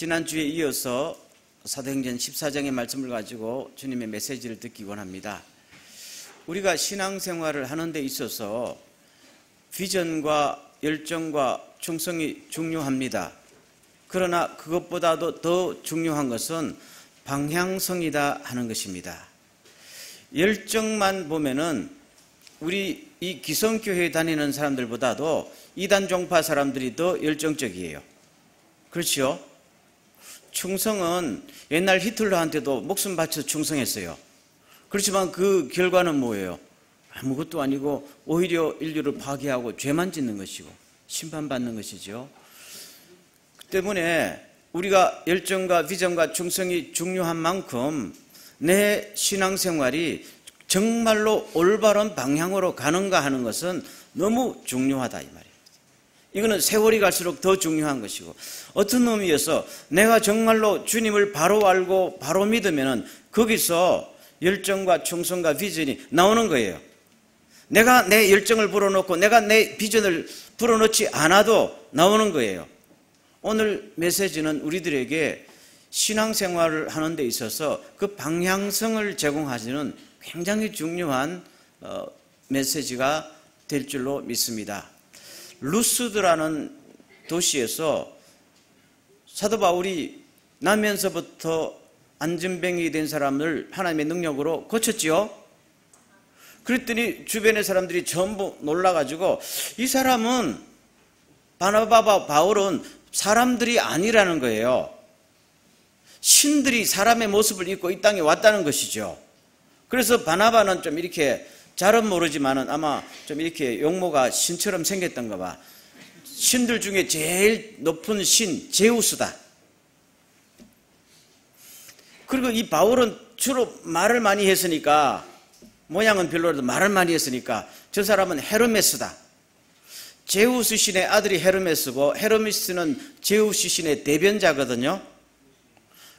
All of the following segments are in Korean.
지난주에 이어서 사도행전 14장의 말씀을 가지고 주님의 메시지를 듣기 원합니다. 우리가 신앙생활을 하는 데 있어서 비전과 열정과 충성이 중요합니다. 그러나 그것보다도 더 중요한 것은 방향성이다 하는 것입니다. 열정만 보면은 우리 이 기성교회에 다니는 사람들보다도 이단 종파 사람들이 더 열정적이에요. 그렇죠? 충성은 옛날 히틀러한테도 목숨 바쳐 충성했어요. 그렇지만 그 결과는 뭐예요? 아무것도 아니고 오히려 인류를 파괴하고 죄만 짓는 것이고 심판받는 것이죠. 그 때문에 우리가 열정과 비전과 충성이 중요한 만큼 내 신앙생활이 정말로 올바른 방향으로 가는가 하는 것은 너무 중요하다 이 말이에요. 이거는 세월이 갈수록 더 중요한 것이고, 어떤 의미에서 내가 정말로 주님을 바로 알고 바로 믿으면 거기서 열정과 충성과 비전이 나오는 거예요. 내가 내 열정을 불어넣고 내가 내 비전을 불어넣지 않아도 나오는 거예요. 오늘 메시지는 우리들에게 신앙생활을 하는 데 있어서 그 방향성을 제공하시는 굉장히 중요한 메시지가 될 줄로 믿습니다. 루스드라는 도시에서 사도 바울이 나면서부터 안전병이 된 사람을 하나님의 능력으로 고쳤지요. 그랬더니 주변의 사람들이 전부 놀라가지고 이 사람은 바나바와 바울은 사람들이 아니라는 거예요. 신들이 사람의 모습을 입고 이 땅에 왔다는 것이죠. 그래서 바나바는 좀 이렇게 잘은 모르지만은 아마 좀 이렇게 용모가 신처럼 생겼던가 봐. 신들 중에 제일 높은 신 제우스다. 그리고 이 바울은 주로 말을 많이 했으니까, 모양은 별로라도 말을 많이 했으니까 저 사람은 헤르메스다. 제우스 신의 아들이 헤르메스고 헤르메스는 제우스 신의 대변자거든요.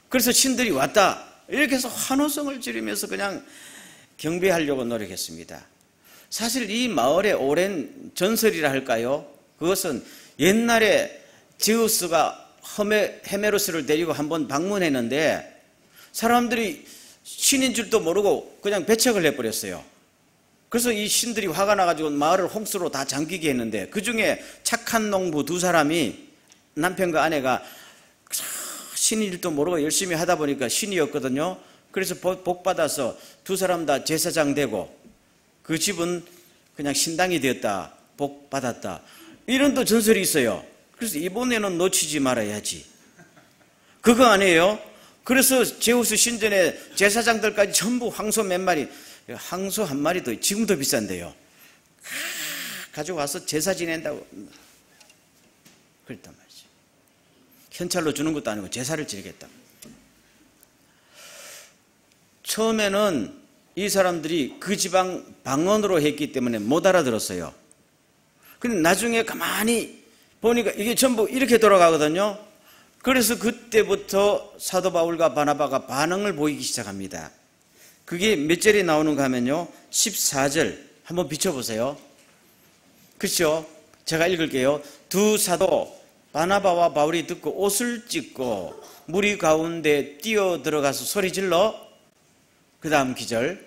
그래서 신들이 왔다 이렇게 해서 환호성을 지르면서 그냥 경배하려고 노력했습니다. 사실 이 마을의 오랜 전설이라 할까요? 그것은 옛날에 제우스가 헤메로스를 데리고 한번 방문했는데 사람들이 신인 줄도 모르고 그냥 배척을 해버렸어요. 그래서 이 신들이 화가 나가지고 마을을 홍수로 다 잠기게 했는데, 그 중에 착한 농부 두 사람이, 남편과 아내가 신인 줄도 모르고 열심히 하다 보니까 신이었거든요. 그래서 복 받아서 두 사람 다 제사장 되고 그 집은 그냥 신당이 되었다, 복 받았다, 이런 또 전설이 있어요. 그래서 이번에는 놓치지 말아야지, 그거 아니에요? 그래서 제우스 신전에 제사장들까지 전부 황소 몇 마리, 황소 한 마리도 지금 더 비싼데요, 가져와서 제사 지낸다고 그랬단 말이지. 현찰로 주는 것도 아니고 제사를 지내겠다. 처음에는 이 사람들이 그 지방 방언으로 했기 때문에 못 알아들었어요. 근데 나중에 가만히 보니까 이게 전부 이렇게 돌아가거든요. 그래서 그때부터 사도 바울과 바나바가 반응을 보이기 시작합니다. 그게 몇 절에 나오는가 하면요, 14절 한번 비춰보세요. 그렇죠? 제가 읽을게요. 두 사도 바나바와 바울이 듣고 옷을 찢고 무리 가운데 뛰어 들어가서 소리질러, 그 다음 기절,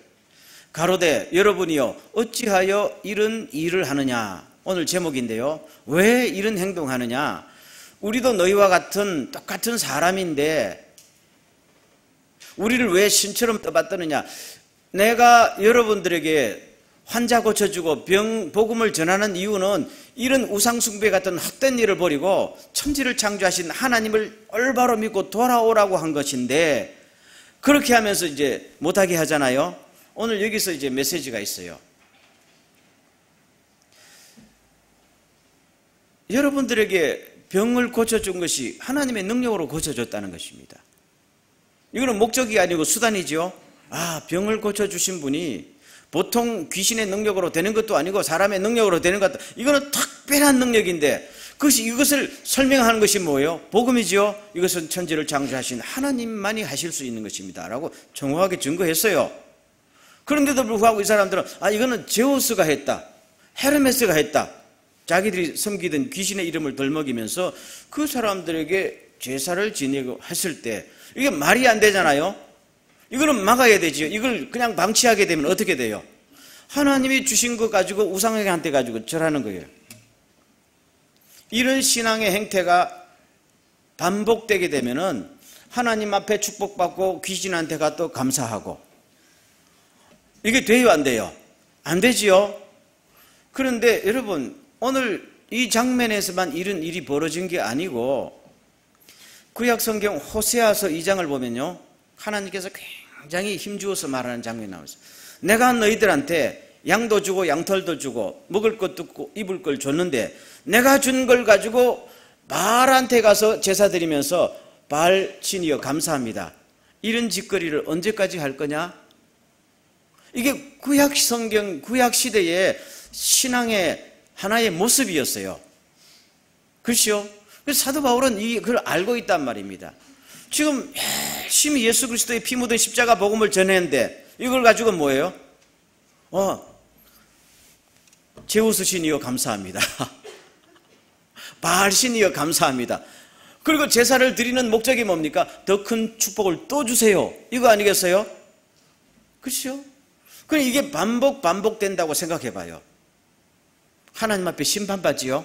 가로되 여러분이요 어찌하여 이런 일을 하느냐. 오늘 제목인데요, 왜 이런 행동하느냐. 우리도 너희와 같은 똑같은 사람인데 우리를 왜 신처럼 떠받드느냐. 내가 여러분들에게 환자 고쳐주고 복음을 전하는 이유는 이런 우상숭배 같은 헛된 일을 버리고 천지를 창조하신 하나님을 올바로 믿고 돌아오라고 한 것인데, 그렇게 하면서 이제 못하게 하잖아요. 오늘 여기서 이제 메시지가 있어요. 여러분들에게 병을 고쳐준 것이 하나님의 능력으로 고쳐줬다는 것입니다. 이거는 목적이 아니고 수단이죠. 병을 고쳐주신 분이 보통 귀신의 능력으로 되는 것도 아니고 사람의 능력으로 되는 것 같다. 이거는 특별한 능력인데 이것을 설명하는 것이 뭐예요? 복음이죠. 이것은 천지를 창조하신 하나님만이 하실 수 있는 것입니다 라고 정확하게 증거했어요. 그런데도 불구하고 이 사람들은 이거는 제우스가 했다, 헤르메스가 했다, 자기들이 섬기던 귀신의 이름을 덜먹이면서 그 사람들에게 제사를 지내고 했을 때 이게 말이 안 되잖아요. 이거는 막아야 되지요. 이걸 그냥 방치하게 되면 어떻게 돼요? 하나님이 주신 거 가지고 우상에게 가지고 절하는 거예요. 이런 신앙의 행태가 반복되게 되면은 하나님 앞에 축복받고 귀신한테 가도 감사하고, 이게 돼요, 안 돼요? 안 되지요. 그런데 여러분, 오늘 이 장면에서만 이런 일이 벌어진 게 아니고 구약 성경 호세아서 2장을 보면요, 하나님께서 굉장히 힘주어서 말하는 장면이 나와있어요. 내가 너희들한테 양도 주고 양털도 주고 먹을 것도 주고 입을 걸 줬는데 내가 준 걸 가지고 바알한테 가서 제사 드리면서 바알 신이여 감사합니다, 이런 짓거리를 언제까지 할 거냐? 이게 구약 성경, 구약 시대의 신앙의 하나의 모습이었어요. 그렇죠? 그래서 사도 바울은 그걸 알고 있단 말입니다. 지금 열심히 예수 그리스도의 피 묻은 십자가 복음을 전했는데 이걸 가지고 뭐예요? 제우스 신이여 감사합니다. 바알 신이여 감사합니다. 그리고 제사를 드리는 목적이 뭡니까? 더 큰 축복을 또 주세요, 이거 아니겠어요? 그렇죠? 그럼 이게 반복된다고 생각해 봐요. 하나님 앞에 심판받지요?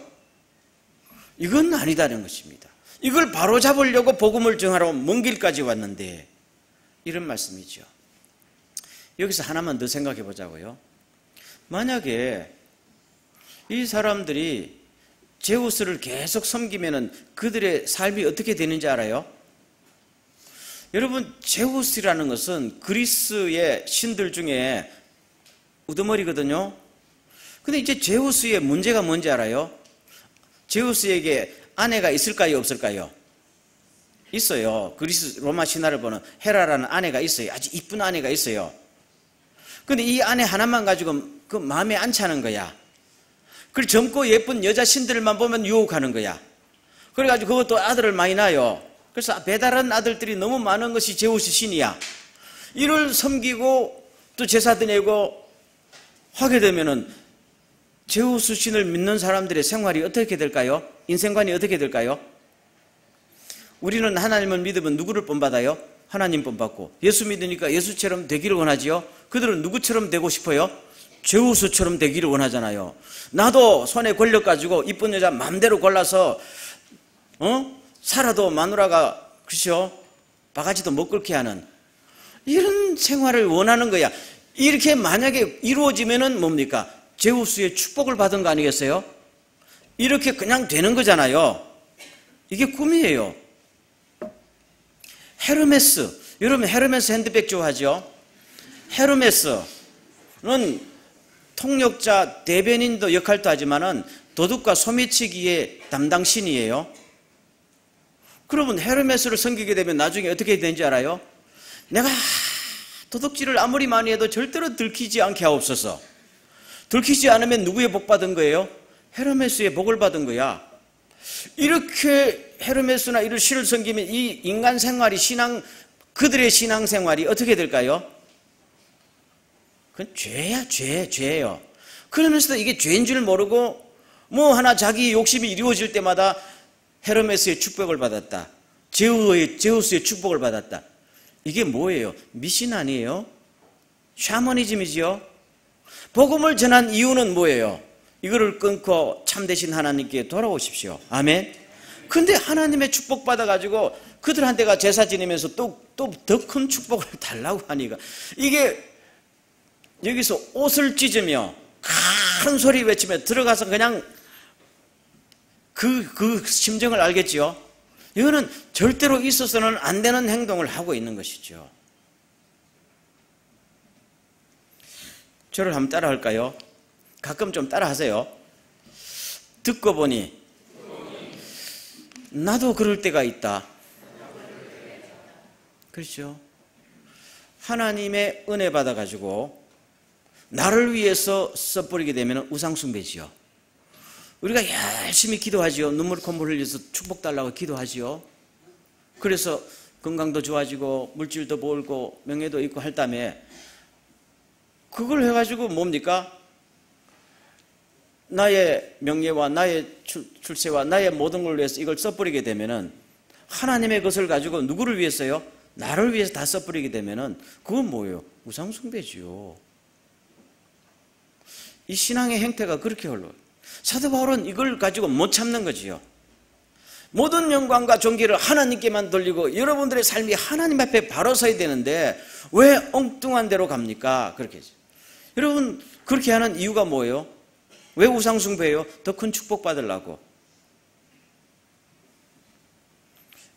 이건 아니다는 것입니다. 이걸 바로잡으려고 복음을 전하러 먼 길까지 왔는데 이런 말씀이죠. 여기서 하나만 더 생각해 보자고요. 만약에 이 사람들이 제우스를 계속 섬기면은 그들의 삶이 어떻게 되는지 알아요? 여러분, 제우스라는 것은 그리스의 신들 중에 우두머리거든요. 근데 이제 제우스의 문제가 뭔지 알아요? 제우스에게 아내가 있을까요, 없을까요? 있어요. 그리스 로마 신화를 보는 헤라라는 아내가 있어요. 아주 이쁜 아내가 있어요. 근데 이 아내 하나만 가지고 그 마음에 안 차는 거야. 그리고 젊고 예쁜 여자 신들만 보면 유혹하는 거야. 그래가지고 그것도 아들을 많이 낳아요. 그래서 배다른 아들들이 너무 많은 것이 제우스 신이야. 이를 섬기고 또 제사 드리고 하게 되면은 제우스 신을 믿는 사람들의 생활이 어떻게 될까요? 인생관이 어떻게 될까요? 우리는 하나님을 믿으면 누구를 본받아요? 하나님 본받고, 예수 믿으니까 예수처럼 되기를 원하지요. 그들은 누구처럼 되고 싶어요? 제우스처럼 되기를 원하잖아요. 나도 손에 권력 가지고 이쁜 여자 마음대로 골라서 살아도 마누라가 그렇죠? 바가지도 못 긁게 하는 이런 생활을 원하는 거야. 이렇게 만약에 이루어지면은 뭡니까? 제우스의 축복을 받은 거 아니겠어요? 이렇게 그냥 되는 거잖아요. 이게 꿈이에요. 헤르메스, 여러분 헤르메스 핸드백 좋아하죠? 헤르메스는 통역자, 대변인도 역할도 하지만은 도둑과 소매치기의 담당 신이에요. 그러면 헤르메스를 섬기게 되면 나중에 어떻게 되는지 알아요? 내가 도둑질을 아무리 많이 해도 절대로 들키지 않게 하옵소서. 들키지 않으면 누구의 복 받은 거예요? 헤르메스의 복을 받은 거야. 이렇게 헤르메스나 이런 신을 섬기면 이 인간 생활이 그들의 신앙 생활이 어떻게 될까요? 그건 죄야, 죄예요. 그러면서도 이게 죄인 줄 모르고 뭐 하나 자기 욕심이 이루어질 때마다 헤르메스의 축복을 받았다, 제우스의 축복을 받았다. 이게 뭐예요? 미신 아니에요? 샤머니즘이지요? 복음을 전한 이유는 뭐예요? 이거를 끊고 참되신 하나님께 돌아오십시오. 아멘. 근데 하나님의 축복 받아가지고 그들한테가 제사 지내면서 또 더 큰 축복을 달라고 하니까 이게 여기서 옷을 찢으며 큰 소리 외치며 들어가서 그냥 그 심정을 알겠지요? 이거는 절대로 있어서는 안 되는 행동을 하고 있는 것이죠. 저를 한번 따라 할까요? 가끔 좀 따라 하세요. 듣고 보니 나도 그럴 때가 있다. 그렇죠? 하나님의 은혜 받아가지고 나를 위해서 써버리게 되면 우상숭배지요. 우리가 열심히 기도하지요. 눈물 콧물 흘려서 축복 달라고 기도하지요. 그래서 건강도 좋아지고 물질도 벌고 명예도 있고 할 다음에 그걸 해가지고 뭡니까? 나의 명예와 나의 출세와 나의 모든 걸 위해서 이걸 써버리게 되면은 하나님의 것을 가지고 누구를 위해서요? 나를 위해서 다 써버리게 되면은 그건 뭐예요? 우상숭배지요. 이 신앙의 행태가 그렇게 흘러요. 사도 바울은 이걸 가지고 못 참는 거지요. 모든 영광과 존귀를 하나님께만 돌리고 여러분들의 삶이 하나님 앞에 바로 서야 되는데 왜 엉뚱한 데로 갑니까? 그렇게 해서. 여러분 그렇게 하는 이유가 뭐예요? 왜 우상숭배예요? 더 큰 축복 받으려고.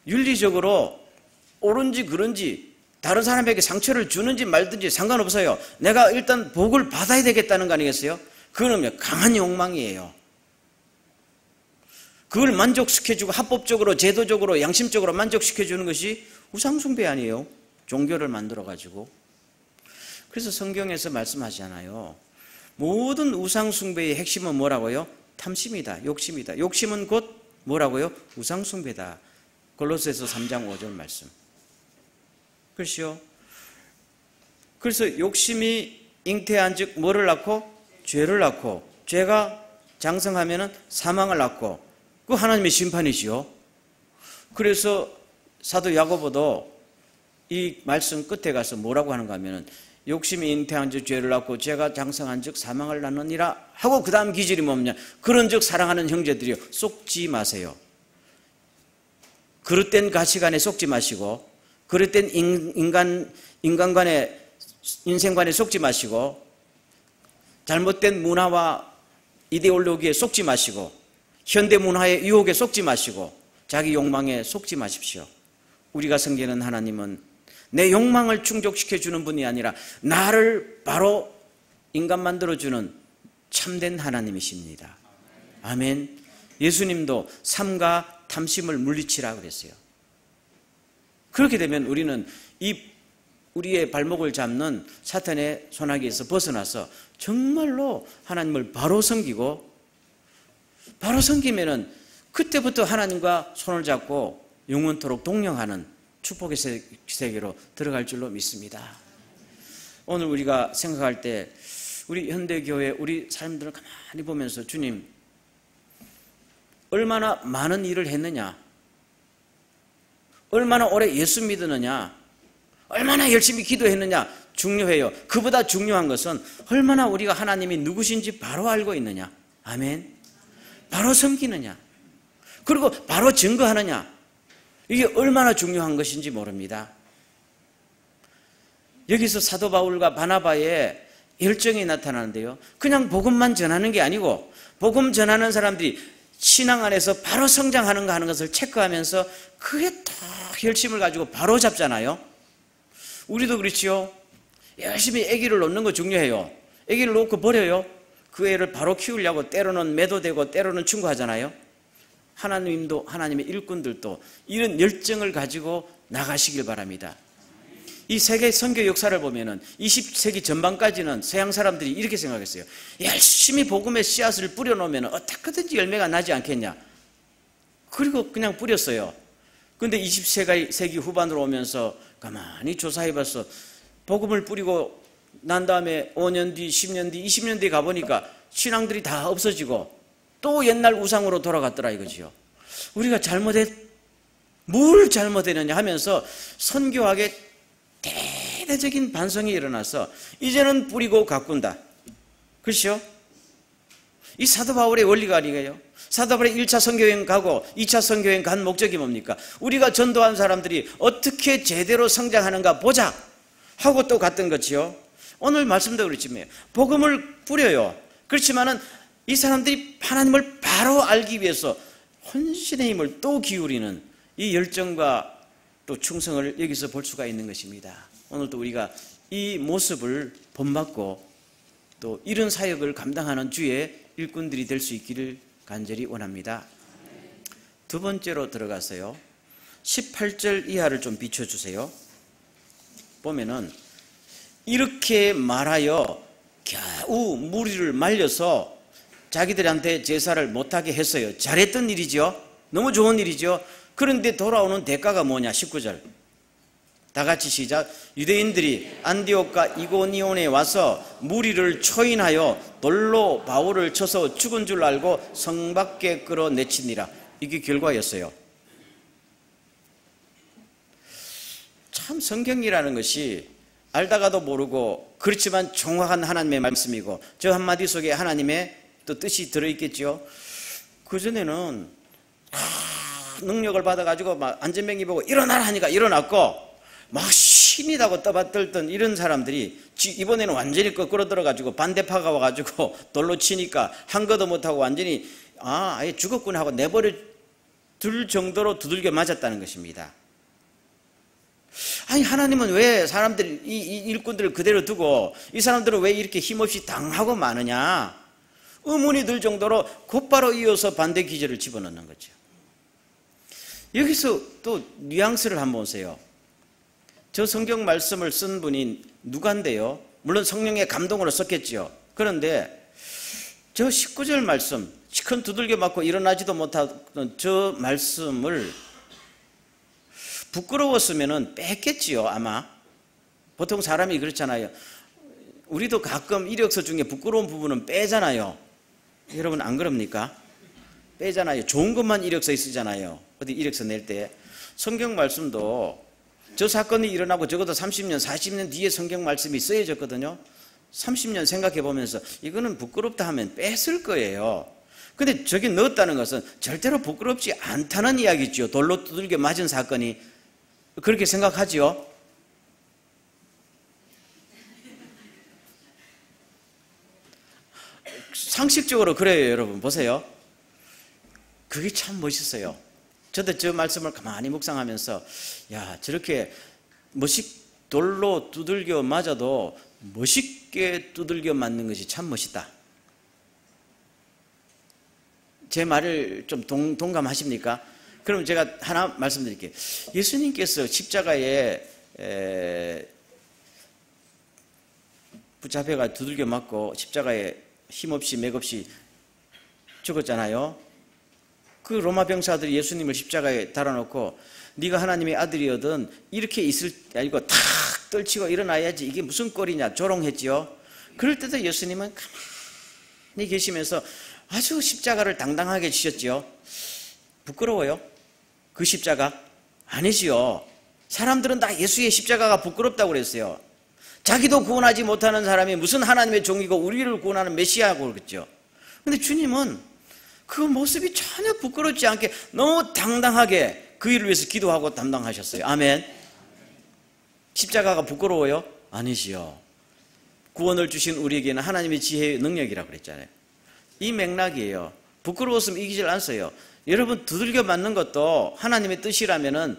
윤리적으로 옳은지 그른지 다른 사람에게 상처를 주는지 말든지 상관없어요. 내가 일단 복을 받아야 되겠다는 거 아니겠어요? 그거는요 강한 욕망이에요. 그걸 만족시켜주고 합법적으로 제도적으로 양심적으로 만족시켜주는 것이 우상숭배 아니에요? 종교를 만들어가지고. 그래서 성경에서 말씀하잖아요. 모든 우상숭배의 핵심은 뭐라고요? 탐심이다, 욕심이다. 욕심은 곧 뭐라고요? 우상숭배다. 골로새서 3장 5절 말씀. 그렇죠? 그래서 욕심이 잉태한 즉 뭐를 낳고? 죄를 낳고, 죄가 장성하면은 사망을 낳고, 그 하나님의 심판이지요. 그래서 사도 야고보도 이 말씀 끝에 가서 뭐라고 하는가 하면은 욕심이 잉태한 즉 죄를 낳고 죄가 장성한 즉 사망을 낳느니라 하고 그 다음 기절이 뭐냐? 그런 즉 사랑하는 형제들이여 속지 마세요. 그릇된 가치관에 속지 마시고 그릇된 인간관의 인생관에 속지 마시고 잘못된 문화와 이데올로기에 속지 마시고 현대 문화의 유혹에 속지 마시고 자기 욕망에 속지 마십시오. 우리가 섬기는 하나님은 내 욕망을 충족시켜주는 분이 아니라 나를 바로 인간 만들어주는 참된 하나님이십니다. 아멘. 예수님도 삼가 탐심을 물리치라 그랬어요. 그렇게 되면 우리는 우리의 발목을 잡는 사탄의 손아귀에서 벗어나서 정말로 하나님을 바로 섬기고, 바로 섬기면은 그때부터 하나님과 손을 잡고 영원토록 동행하는 축복의 세계로 들어갈 줄로 믿습니다. 오늘 우리가 생각할 때 우리 현대교회 우리 사람들을 가만히 보면서 주님 얼마나 많은 일을 했느냐, 얼마나 오래 예수 믿었느냐, 얼마나 열심히 기도했느냐 중요해요. 그보다 중요한 것은 얼마나 우리가 하나님이 누구신지 바로 알고 있느냐. 아멘. 바로 섬기느냐, 그리고 바로 증거하느냐, 이게 얼마나 중요한 것인지 모릅니다. 여기서 사도 바울과 바나바의 열정이 나타나는데요, 그냥 복음만 전하는 게 아니고 복음 전하는 사람들이 신앙 안에서 바로 성장하는가 하는 것을 체크하면서 그에 더 열심을 가지고 바로 잡잖아요. 우리도 그렇지요. 열심히 아기를 놓는 거 중요해요. 아기를 놓고 버려요. 그 애를 바로 키우려고 때로는 매도되고 때로는 충고하잖아요. 하나님도 하나님의 일꾼들도 이런 열정을 가지고 나가시길 바랍니다. 이 세계 선교 역사를 보면은 20세기 전반까지는 서양 사람들이 이렇게 생각했어요. 열심히 복음의 씨앗을 뿌려놓으면 어떻게든지 열매가 나지 않겠냐. 그리고 그냥 뿌렸어요. 그런데 20세기 후반으로 오면서 가만히 조사해봤어. 복음을 뿌리고 난 다음에 5년 뒤, 10년 뒤, 20년 뒤에 가보니까 신앙들이 다 없어지고 또 옛날 우상으로 돌아갔더라 이거지요. 우리가 뭘 잘못했느냐 하면서 선교학에 대대적인 반성이 일어나서 이제는 뿌리고 가꾼다. 그렇죠? 이 사도 바울의 원리가 아니에요. 사도 바울의 1차 선교여행 가고 2차 선교여행 간 목적이 뭡니까? 우리가 전도한 사람들이 어떻게 제대로 성장하는가 보자 하고 또 갔던 거지요. 오늘 말씀도 그렇지만 복음을 뿌려요. 그렇지만은 이 사람들이 하나님을 바로 알기 위해서 혼신의 힘을 또 기울이는 이 열정과 또 충성을 여기서 볼 수가 있는 것입니다. 오늘도 우리가 이 모습을 본받고 또 이런 사역을 감당하는 주의 일꾼들이 될 수 있기를 간절히 원합니다. 두 번째로 들어가서요, 18절 이하를 좀 비춰주세요. 보면은 이렇게 말하여 겨우 무리를 말려서 자기들한테 제사를 못하게 했어요. 잘했던 일이죠. 너무 좋은 일이죠. 그런데 돌아오는 대가가 뭐냐? 19절 다 같이 시작. 유대인들이 안디옥과 이고니온에 와서 무리를 초인하여 돌로 바울을 쳐서 죽은 줄 알고 성 밖에 끌어내치니라. 이게 결과였어요. 참 성경이라는 것이 알다가도 모르고 그렇지만 정확한 하나님의 말씀이고 저 한마디 속에 하나님의 또 뜻이 들어있겠죠. 그전에는 능력을 받아가지고 막 안전병기 보고 일어나라 하니까 일어났고 막 신이 나고 떠받들던 이런 사람들이 이번에는 완전히 거꾸로 들어가지고 반대파가 와가지고 돌로 치니까 한 것도 못하고 완전히 아예 죽었구나 하고 내버려 둘 정도로 두들겨 맞았다는 것입니다. 아니 하나님은 왜 사람들 이 일꾼들을 그대로 두고 이 사람들은 왜 이렇게 힘없이 당하고 마느냐 의문이 들 정도로 곧바로 이어서 반대 기절을 집어넣는 거죠. 여기서 또 뉘앙스를 한번 보세요. 저 성경 말씀을 쓴 분이 누간데요? 물론 성령의 감동으로 썼겠죠. 그런데 저 19절 말씀 큰 두들겨 맞고 일어나지도 못하던 저 말씀을 부끄러웠으면 뺐겠지요 아마. 보통 사람이 그렇잖아요. 우리도 가끔 이력서 중에 부끄러운 부분은 빼잖아요. 여러분 안 그럽니까? 빼잖아요. 좋은 것만 이력서에 쓰잖아요. 어디 이력서 낼 때. 성경 말씀도 저 사건이 일어나고 적어도 30년 40년 뒤에 성경 말씀이 쓰여졌거든요. 30년 생각해 보면서 이거는 부끄럽다 하면 뺐을 거예요. 근데 저기 넣었다는 것은 절대로 부끄럽지 않다는 이야기죠. 돌로 두들겨 맞은 사건이. 그렇게 생각하지요? 상식적으로 그래요. 여러분 보세요. 그게 참 멋있어요. 저도 저 말씀을 가만히 묵상하면서 야 저렇게 돌로 두들겨 맞아도 멋있게 두들겨 맞는 것이 참 멋있다. 제 말을 좀 동감하십니까? 그럼 제가 하나 말씀드릴게요. 예수님께서 십자가에 붙잡혀가 두들겨 맞고 십자가에 힘없이 맥없이 죽었잖아요. 그 로마 병사들이 예수님을 십자가에 달아놓고 네가 하나님의 아들이거든 이렇게 있을 때 아니고 탁 떨치고 일어나야지 이게 무슨 꼴이냐 조롱했지요. 그럴 때도 예수님은 가만히 계시면서 아주 십자가를 당당하게 지셨지요. 부끄러워요? 그 십자가? 아니지요. 사람들은 다 예수의 십자가가 부끄럽다고 그랬어요. 자기도 구원하지 못하는 사람이 무슨 하나님의 종이고 우리를 구원하는 메시아고 그랬죠. 근데 주님은 그 모습이 전혀 부끄럽지 않게 너무 당당하게 그 일을 위해서 기도하고 담당하셨어요. 아멘. 십자가가 부끄러워요? 아니지요. 구원을 주신 우리에게는 하나님의 지혜의 능력이라고 그랬잖아요. 이 맥락이에요. 부끄러웠으면 이기질 않았어요. 여러분 두들겨 맞는 것도 하나님의 뜻이라면은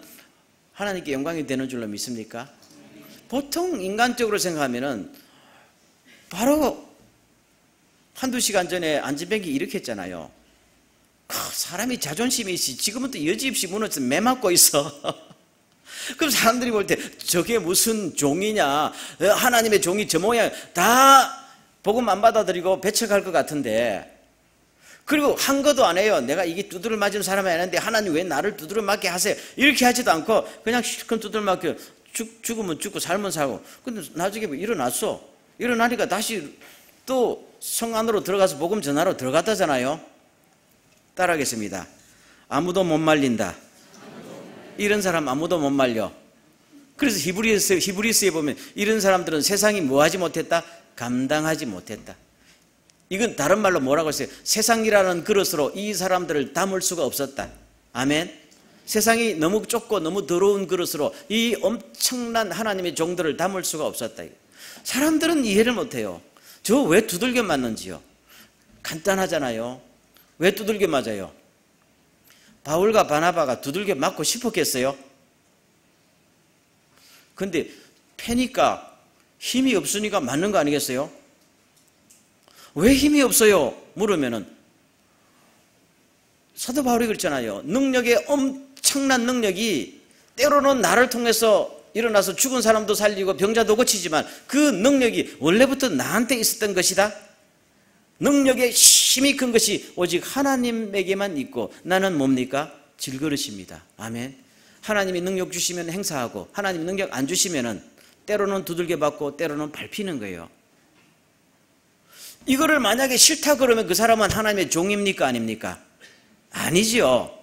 하나님께 영광이 되는 줄로 믿습니까? 보통 인간적으로 생각하면은 바로 한두 시간 전에 안진뱅이 이렇게 했잖아요. 사람이 자존심이 있지 지금은 또 여지없이 무너져 매 맞고 있어. 그럼 사람들이 볼 때 저게 무슨 종이냐 하나님의 종이 저 모양 다 복음 안 받아들이고 배척할 것 같은데 그리고 한 것도 안 해요. 내가 이게 두드려 맞은 사람이 아닌데 하나님 왜 나를 두드려 맞게 하세요? 이렇게 하지도 않고 그냥 실컷 두드려 맞게 죽으면 죽고 살면 살고. 근데 나중에 일어났어. 일어나니까 다시 또 성 안으로 들어가서 복음 전하러 들어갔다잖아요. 따라하겠습니다. 아무도 못 말린다. 이런 사람 아무도 못 말려. 그래서 히브리서에 보면 이런 사람들은 세상이 뭐하지 못했다? 감당하지 못했다. 이건 다른 말로 뭐라고 했어요? 세상이라는 그릇으로 이 사람들을 담을 수가 없었다. 아멘. 세상이 너무 좁고 너무 더러운 그릇으로 이 엄청난 하나님의 종들을 담을 수가 없었다. 사람들은 이해를 못해요. 저 왜 두들겨 맞는지요? 간단하잖아요. 왜 두들겨 맞아요? 바울과 바나바가 두들겨 맞고 싶었겠어요? 근데 패니까 힘이 없으니까 맞는 거 아니겠어요? 왜 힘이 없어요? 물으면은 사도 바울이 그랬잖아요. 엄청난 능력이 때로는 나를 통해서 일어나서 죽은 사람도 살리고 병자도 고치지만 그 능력이 원래부터 나한테 있었던 것이다. 능력의 힘이 큰 것이 오직 하나님에게만 있고 나는 뭡니까? 질그릇입니다. 아멘. 하나님이 능력 주시면 행사하고 하나님이 능력 안 주시면은 때로는 두들겨 맞고 때로는 밟히는 거예요. 이거를 만약에 싫다 그러면 그 사람은 하나님의 종입니까? 아닙니까? 아니지요.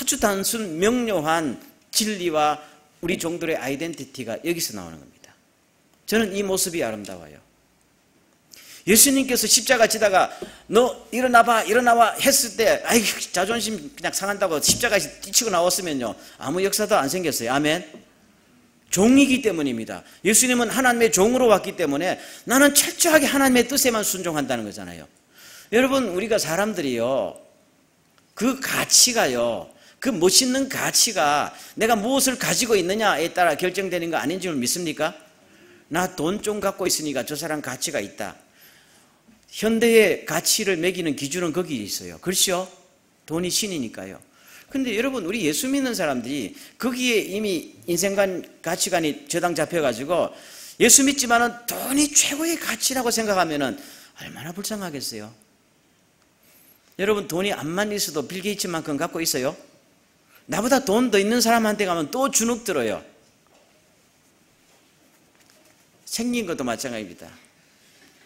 아주 단순 명료한 진리와 우리 종들의 아이덴티티가 여기서 나오는 겁니다. 저는 이 모습이 아름다워요. 예수님께서 십자가 지다가 너 일어나봐 일어나봐 했을 때 아이 자존심 그냥 상한다고 십자가에서 뛰치고 나왔으면요 아무 역사도 안 생겼어요. 아멘. 종이기 때문입니다. 예수님은 하나님의 종으로 왔기 때문에 나는 철저하게 하나님의 뜻에만 순종한다는 거잖아요. 여러분, 우리가 사람들이요 그 가치가요 그 멋있는 가치가 내가 무엇을 가지고 있느냐에 따라 결정되는 거 아닌 줄 믿습니까? 나 돈 좀 갖고 있으니까 저 사람 가치가 있다. 현대의 가치를 매기는 기준은 거기에 있어요. 그렇죠? 돈이 신이니까요. 그런데 여러분, 우리 예수 믿는 사람들이 거기에 이미 인생관 가치관이 저당 잡혀가지고 예수 믿지만은 돈이 최고의 가치라고 생각하면은 얼마나 불쌍하겠어요. 여러분, 돈이 암만 있어도 빌 게이츠만큼 갖고 있어요? 나보다 돈 더 있는 사람한테 가면 또 주눅 들어요. 생긴 것도 마찬가지입니다.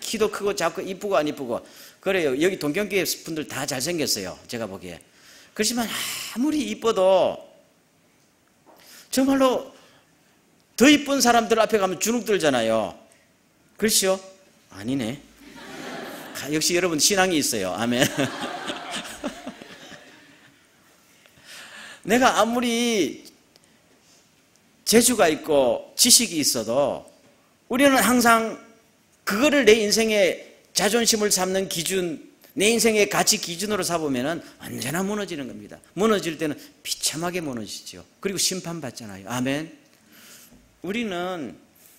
키도 크고 작고 이쁘고 안 이쁘고 그래요. 여기 동경교회 분들 다 잘생겼어요. 제가 보기에. 그렇지만 아무리 이뻐도 정말로 더 이쁜 사람들 앞에 가면 주눅 들잖아요. 그렇죠? 아니네. 역시 여러분 신앙이 있어요. 아멘. 내가 아무리 재주가 있고 지식이 있어도 우리는 항상 그거를 내 인생의 자존심을 삼는 기준, 내 인생의 가치 기준으로 삼으면 언제나 무너지는 겁니다. 무너질 때는 비참하게 무너지죠. 그리고 심판받잖아요. 아멘. 우리는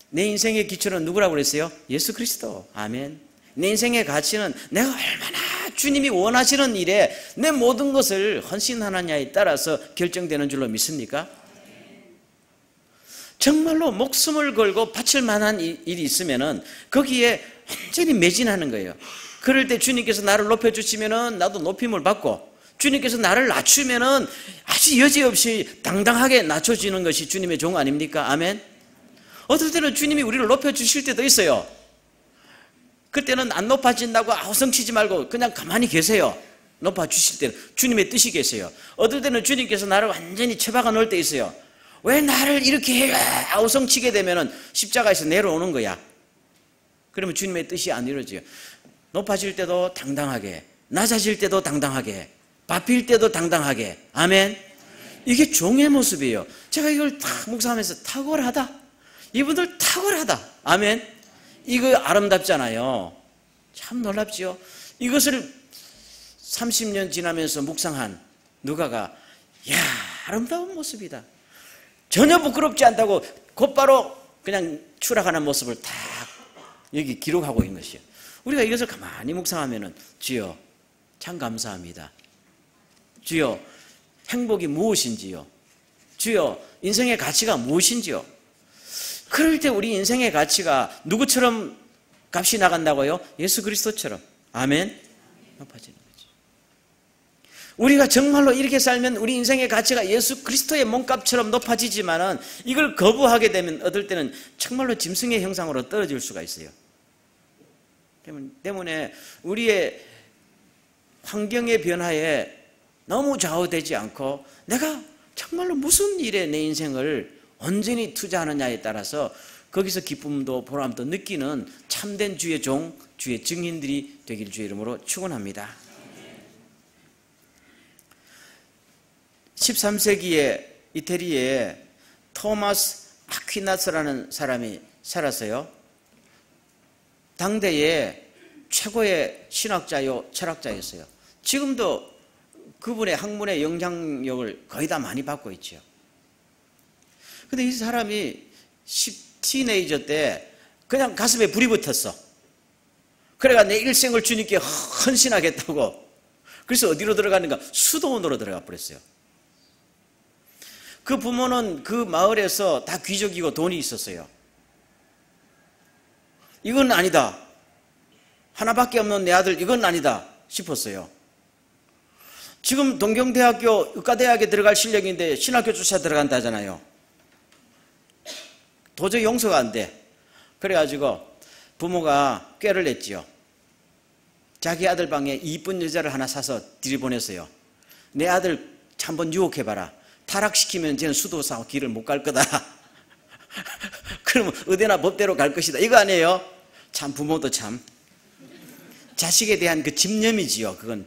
내 인생의 기초는 누구라고 그랬어요? 예수 그리스도. 아멘. 내 인생의 가치는 내가 얼마나 주님이 원하시는 일에 내 모든 것을 헌신하느냐에 따라서 결정되는 줄로 믿습니까? 정말로 목숨을 걸고 바칠 만한 일이 있으면은 거기에 완전히 매진하는 거예요. 그럴 때 주님께서 나를 높여주시면은 나도 높임을 받고, 주님께서 나를 낮추면은 아주 여지없이 당당하게 낮춰지는 것이 주님의 종 아닙니까? 아멘. 어떨 때는 주님이 우리를 높여주실 때도 있어요. 그때는 안 높아진다고 아우성치지 말고 그냥 가만히 계세요. 높아주실 때는 주님의 뜻이 계세요. 어떨 때는 주님께서 나를 완전히 처박아 놓을 때 있어요. 왜 나를 이렇게 아우성치게 되면은 십자가에서 내려오는 거야. 그러면 주님의 뜻이 안 이루어져요. 높아질 때도 당당하게, 낮아질 때도 당당하게, 밟힐 때도 당당하게. 아멘. 이게 종의 모습이에요. 제가 이걸 다 묵상하면서 탁월하다. 이분들 탁월하다. 아멘. 이거 아름답잖아요. 참 놀랍지요. 이것을 30년 지나면서 묵상한 누가가 야, 아름다운 모습이다. 전혀 부끄럽지 않다고 곧바로 그냥 추락하는 모습을 딱 여기 기록하고 있는 것이에요. 우리가 이것을 가만히 묵상하면은 주여 참 감사합니다. 주여 행복이 무엇인지요. 주여 인생의 가치가 무엇인지요. 그럴 때 우리 인생의 가치가 누구처럼 값이 나간다고요? 예수 그리스도처럼. 아멘. 높아지는 거지. 우리가 정말로 이렇게 살면 우리 인생의 가치가 예수 그리스도의 몸값처럼 높아지지만은 이걸 거부하게 되면 어떨 때는 정말로 짐승의 형상으로 떨어질 수가 있어요. 때문에 우리의 환경의 변화에 너무 좌우되지 않고 내가 정말로 무슨 일에 내 인생을 온전히 투자하느냐에 따라서 거기서 기쁨도 보람도 느끼는 참된 주의 종, 주의 증인들이 되길 주의 이름으로 축원합니다. 13세기에 이태리에 토마스 아퀴나스라는 사람이 살았어요. 당대의 최고의 신학자요 철학자였어요. 지금도 그분의 학문의 영향력을 거의 다 많이 받고 있죠. 근데 이 사람이 티네이저 때 그냥 가슴에 불이 붙었어. 그래가 내 일생을 주님께 헌신하겠다고. 그래서 어디로 들어가는가? 수도원으로 들어가 버렸어요. 그 부모는 그 마을에서 다 귀족이고 돈이 있었어요. 이건 아니다. 하나밖에 없는 내 아들 이건 아니다 싶었어요. 지금 동경대학교 의과대학에 들어갈 실력인데 신학교 쫓아 들어간다잖아요. 도저히 용서가 안 돼. 그래가지고 부모가 꾀를 냈지요. 자기 아들 방에 이쁜 여자를 하나 사서 들이보냈어요. 내 아들 한번 유혹해봐라. 타락시키면 쟤는 수도사 길을 못 갈 거다. 그러면 어디나 법대로 갈 것이다. 이거 아니에요? 참 부모도 참 자식에 대한 그 집념이지요. 그건.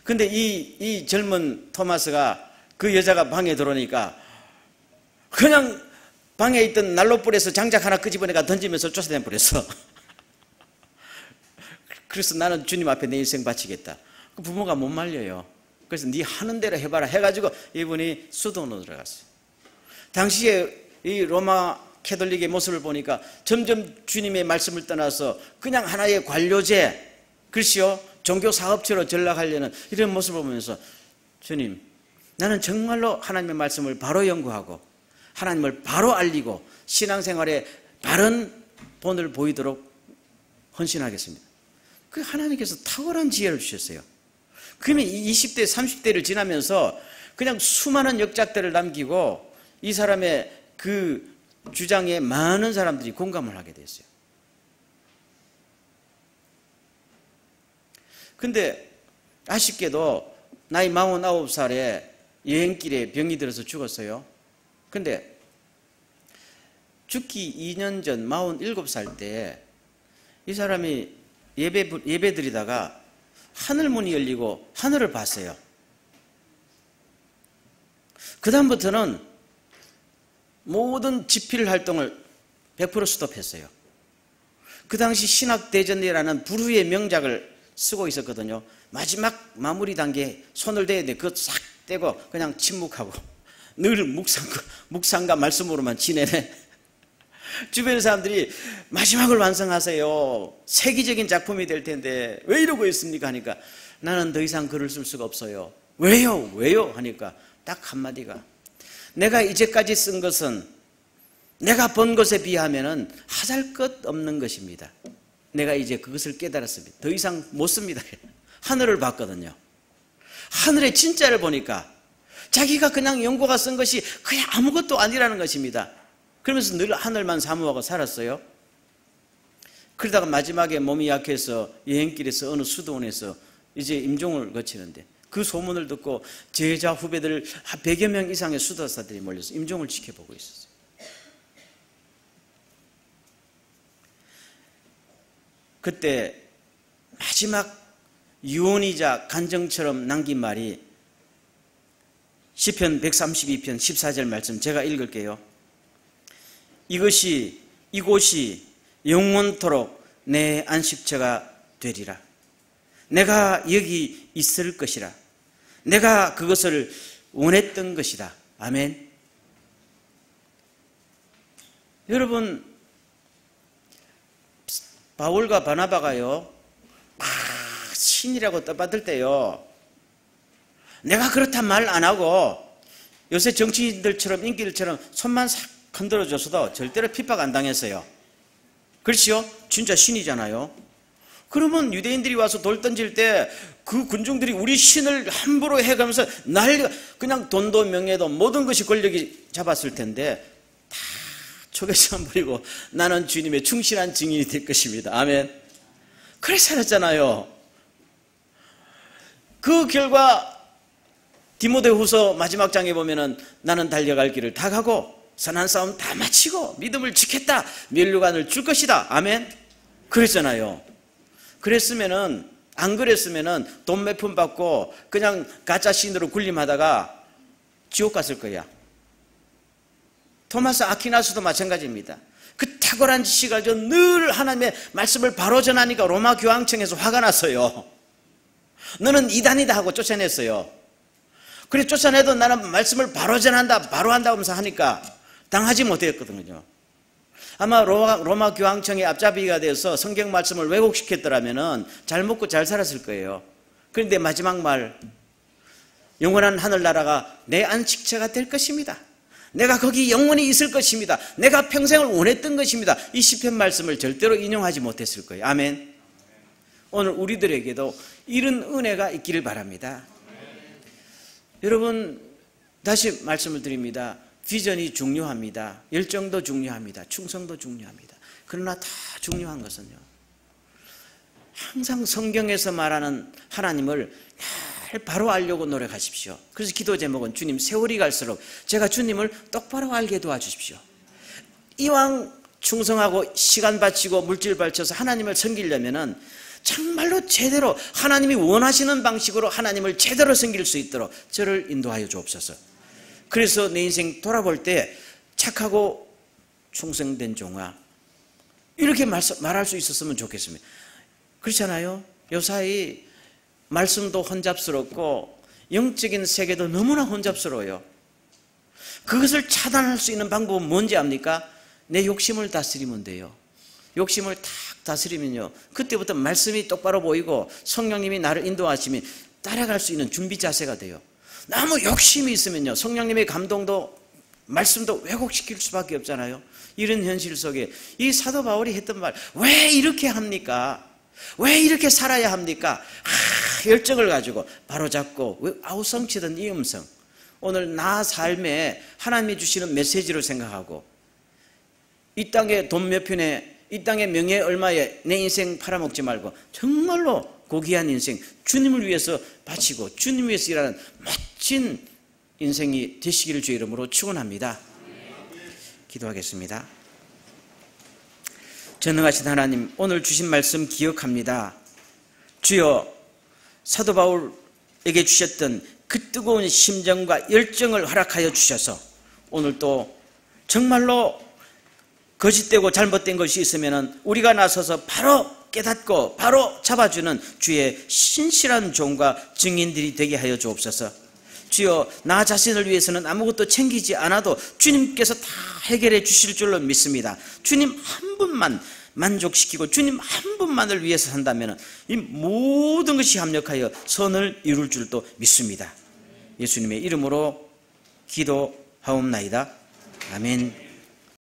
근데 이 젊은 토마스가 그 여자가 방에 들어오니까 그냥 방에 있던 난로불에서 장작 하나 끄집어내가 던지면서 쫓아내 버렸어. 그래서 나는 주님 앞에 내 인생 바치겠다. 그 부모가 못 말려요. 그래서 네 하는 대로 해봐라 해가지고 이분이 수도원으로 들어갔어요. 당시에 이 로마 캐톨릭의 모습을 보니까 점점 주님의 말씀을 떠나서 그냥 하나의 관료제, 글쎄요, 종교사업체로 전락하려는 이런 모습을 보면서 주님, 나는 정말로 하나님의 말씀을 바로 연구하고 하나님을 바로 알리고 신앙생활에 바른 본을 보이도록 헌신하겠습니다. 그 하나님께서 탁월한 지혜를 주셨어요. 그러면 20대, 30대를 지나면서 그냥 수많은 역작들을 남기고 이 사람의 그 주장에 많은 사람들이 공감을 하게 됐어요. 근데 아쉽게도 나이 49살에 여행길에 병이 들어서 죽었어요. 근데 죽기 2년 전 47살 때 이 사람이 예배 드리다가 하늘문이 열리고 하늘을 봤어요. 그 다음부터는 모든 집필 활동을 100% 스톱했어요. 그 당시 신학대전이라는 불후의 명작을 쓰고 있었거든요. 마지막 마무리 단계에 손을 대야 돼. 그거 싹 떼고 그냥 침묵하고 늘 묵상과 말씀으로만 지내네. 주변 사람들이 마지막을 완성하세요. 세계적인 작품이 될 텐데 왜 이러고 있습니까? 하니까 나는 더 이상 글을 쓸 수가 없어요. 왜요? 왜요? 하니까 딱 한마디가 내가 이제까지 쓴 것은 내가 본 것에 비하면 하잘것없는 것입니다. 내가 이제 그것을 깨달았습니다. 더 이상 못 씁니다. 하늘을 봤거든요. 하늘의 진짜를 보니까 자기가 그냥 연구가 쓴 것이 그냥 아무것도 아니라는 것입니다. 그러면서 늘 하늘만 사모하고 살았어요. 그러다가 마지막에 몸이 약해서 여행길에서 어느 수도원에서 이제 임종을 거치는데 그 소문을 듣고 제자 후배들 100여 명 이상의 수도사들이 몰려서 임종을 지켜보고 있었어요. 그때 마지막 유언이자 간정처럼 남긴 말이 시편 132편 14절 말씀 제가 읽을게요. 이곳이 영원토록 내 안식처가 되리라. 내가 여기 있을 것이라. 내가 그것을 원했던 것이다. 아멘. 여러분, 바울과 바나바가요, 신이라고 떠받들 때요, 내가 그렇단 말 안 하고 요새 정치인들처럼 인기들처럼 손만 싹 흔들어줘서도 절대로 핍박 안 당했어요. 그렇지요? 진짜 신이잖아요. 그러면 유대인들이 와서 돌 던질 때 그 군중들이 우리 신을 함부로 해가면서 난리가, 그냥 돈도 명예도 모든 것이 권력이 잡았을 텐데 다 초계천 버리고 나는 주님의 충실한 증인이 될 것입니다. 아멘. 그래 살았잖아요. 그 결과 디모데후서 마지막 장에 보면은 나는 달려갈 길을 다 가고 선한 싸움 다 마치고 믿음을 지켰다. 면류관을 줄 것이다. 아멘. 그랬잖아요. 그랬으면은, 안 그랬으면은 돈 몇 푼 받고 그냥 가짜 신으로 군림하다가 지옥 갔을 거야. 토마스 아퀴나스도 마찬가지입니다. 그 탁월한 지식을 가지고 늘 하나님의 말씀을 바로 전하니까 로마 교황청에서 화가 났어요. 너는 이단이다 하고 쫓아냈어요. 그래 쫓아내도 나는 말씀을 바로 전한다, 바로 한다 하면서 하니까 당하지 못했거든요. 아마 로마 교황청의 앞잡이가 돼서 성경 말씀을 왜곡시켰더라면 잘 먹고 잘 살았을 거예요. 그런데 마지막 말, 영원한 하늘나라가 내 안식처가 될 것입니다. 내가 거기 영원히 있을 것입니다. 내가 평생을 원했던 것입니다. 이 시편 말씀을 절대로 인용하지 못했을 거예요. 아멘. 오늘 우리들에게도 이런 은혜가 있기를 바랍니다. 여러분, 다시 말씀을 드립니다. 비전이 중요합니다. 열정도 중요합니다. 충성도 중요합니다. 그러나 다 중요한 것은요, 항상 성경에서 말하는 하나님을 바로 알려고 노력하십시오. 그래서 기도 제목은 주님 세월이 갈수록 제가 주님을 똑바로 알게 도와주십시오. 이왕 충성하고 시간 바치고 물질 바쳐서 하나님을 섬기려면은 정말로 제대로 하나님이 원하시는 방식으로 하나님을 제대로 섬길 수 있도록 저를 인도하여 주옵소서. 그래서 내 인생 돌아볼 때 착하고 충성된 종아 이렇게 말할 수 있었으면 좋겠습니다. 그렇잖아요. 요사이 말씀도 혼잡스럽고 영적인 세계도 너무나 혼잡스러워요. 그것을 차단할 수 있는 방법은 뭔지 압니까? 내 욕심을 다스리면 돼요. 욕심을 탁 다스리면요, 그때부터 말씀이 똑바로 보이고 성령님이 나를 인도하시면 따라갈 수 있는 준비 자세가 돼요. 너무 욕심이 있으면요, 성령님의 감동도 말씀도 왜곡시킬 수밖에 없잖아요. 이런 현실 속에 이 사도 바울이 했던 말, 왜 이렇게 합니까? 왜 이렇게 살아야 합니까? 열정을 가지고 바로잡고 아우성치던 이 음성, 오늘 나 삶에 하나님이 주시는 메시지로 생각하고 이 땅에 돈 몇 푼에 이 땅의 명예 얼마에 내 인생 팔아먹지 말고 정말로 고귀한 인생 주님을 위해서 바치고 주님을 위해서 일하는 멋진 인생이 되시기를 주의 이름으로 축원합니다. 기도하겠습니다. 전능하신 하나님, 오늘 주신 말씀 기억합니다. 주여, 사도 바울에게 주셨던 그 뜨거운 심정과 열정을 허락하여 주셔서 오늘 또 정말로 거짓되고 잘못된 것이 있으면 우리가 나서서 바로 깨닫고 바로 잡아주는 주의 신실한 종과 증인들이 되게 하여 주옵소서. 주여, 나 자신을 위해서는 아무것도 챙기지 않아도 주님께서 다 해결해 주실 줄로 믿습니다. 주님 한 분만 만족시키고 주님 한 분만을 위해서 산다면 이 모든 것이 합력하여 선을 이룰 줄도 믿습니다. 예수님의 이름으로 기도하옵나이다. 아멘.